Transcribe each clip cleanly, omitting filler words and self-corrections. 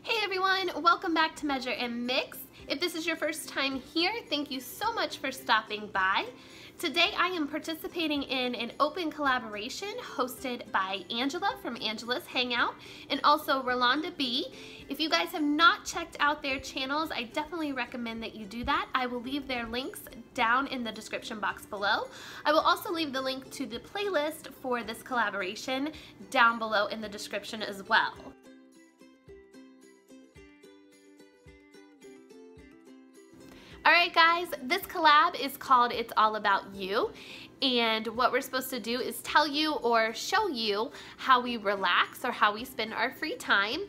Hey everyone, welcome back to Measure and Mix. If this is your first time here, thank you so much for stopping by. Today I am participating in an open collaboration hosted by Angela from Angela's Hangout and also Rolanda B. If you guys have not checked out their channels, I definitely recommend that you do that. I will leave their links down in the description box below. I will also leave the link to the playlist for this collaboration down below in the description as well. Alright guys, this collab is called It's All About You, and what we're supposed to do is tell you or show you how we relax or how we spend our free time.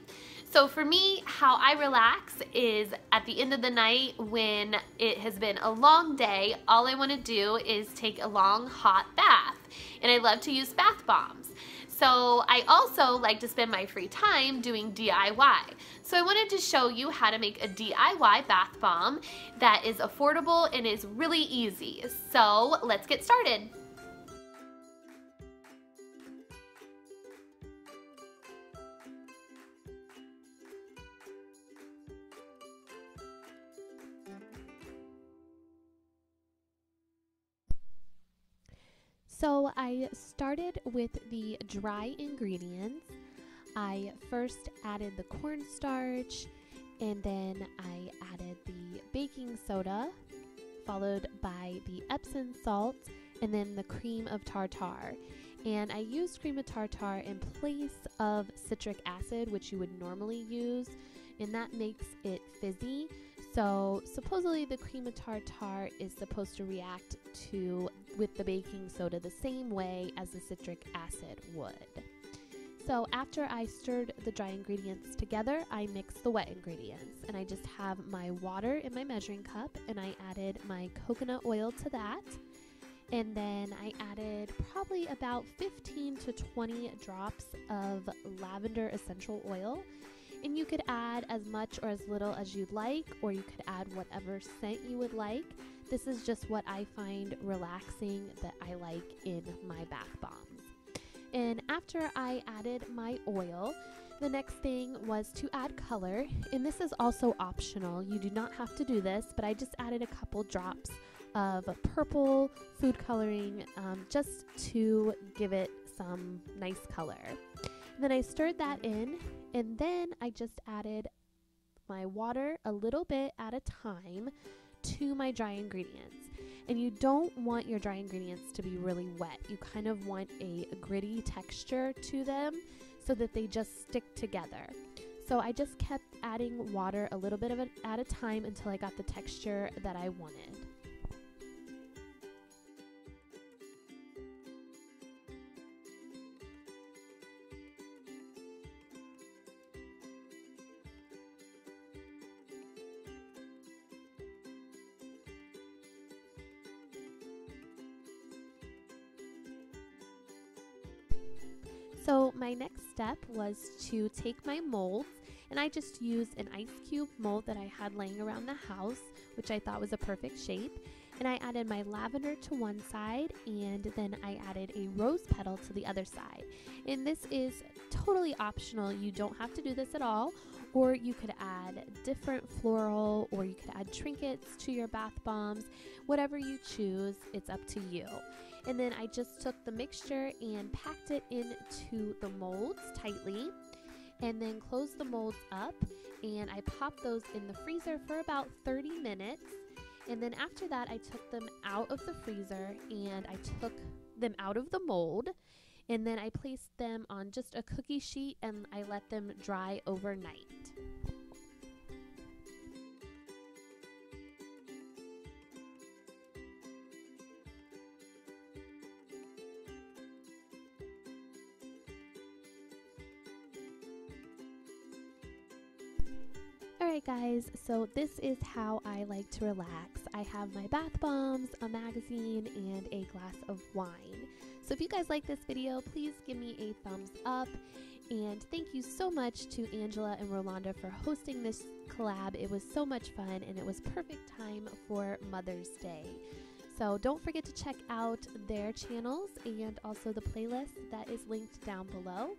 So for me, how I relax is at the end of the night when it has been a long day, all I want to do is take a long hot bath, and I love to use bath bombs. So I also like to spend my free time doing DIY. So I wanted to show you how to make a DIY bath bomb that is affordable and is really easy. So let's get started. So I started with the dry ingredients. I first added the cornstarch, and then I added the baking soda, followed by the Epsom salt, and then the cream of tartar. And I used cream of tartar in place of citric acid, which you would normally use, and that makes it fizzy. So supposedly the cream of tartar is supposed to react with the baking soda the same way as the citric acid would. So after I stirred the dry ingredients together, I mixed the wet ingredients, and I just have my water in my measuring cup, and I added my coconut oil to that. And then I added probably about 15 to 20 drops of lavender essential oil. And you could add as much or as little as you'd like, or you could add whatever scent you would like. This is just what I find relaxing that I like in my bath bombs. And after I added my oil, the next thing was to add color. And this is also optional. You do not have to do this, but I just added a couple drops of purple food coloring just to give it some nice color. And then I stirred that in, and then I just added my water a little bit at a time to my dry ingredients. And you don't want your dry ingredients to be really wet. You kind of want a gritty texture to them so that they just stick together. So I just kept adding water a little bit of it at a time until I got the texture that I wanted. So my next step was to take my molds, and I just used an ice cube mold that I had laying around the house, which I thought was a perfect shape. And I added my lavender to one side, and then I added a rose petal to the other side. And this is totally optional. You don't have to do this at all, or you could add different floral, or you could add trinkets to your bath bombs. Whatever you choose, it's up to you. And then I just took the mixture and packed it into the molds tightly, and then closed the molds up, and I popped those in the freezer for about 30 minutes. And then after that, I took them out of the freezer, and I took them out of the mold, and then I placed them on just a cookie sheet, and I let them dry overnight. Alright guys, so this is how I like to relax. I have my bath bombs, a magazine, and a glass of wine. So if you guys like this video, please give me a thumbs up. And thank you so much to Angela and Rolanda for hosting this collab. It was so much fun, and it was perfect time for Mother's Day. So don't forget to check out their channels and also the playlist that is linked down below.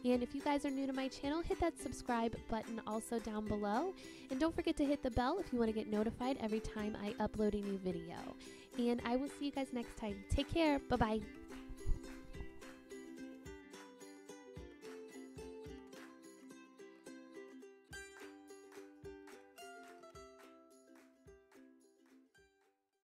And if you guys are new to my channel, hit that subscribe button also down below. And don't forget to hit the bell if you want to get notified every time I upload a new video. And I will see you guys next time. Take care. Bye-bye.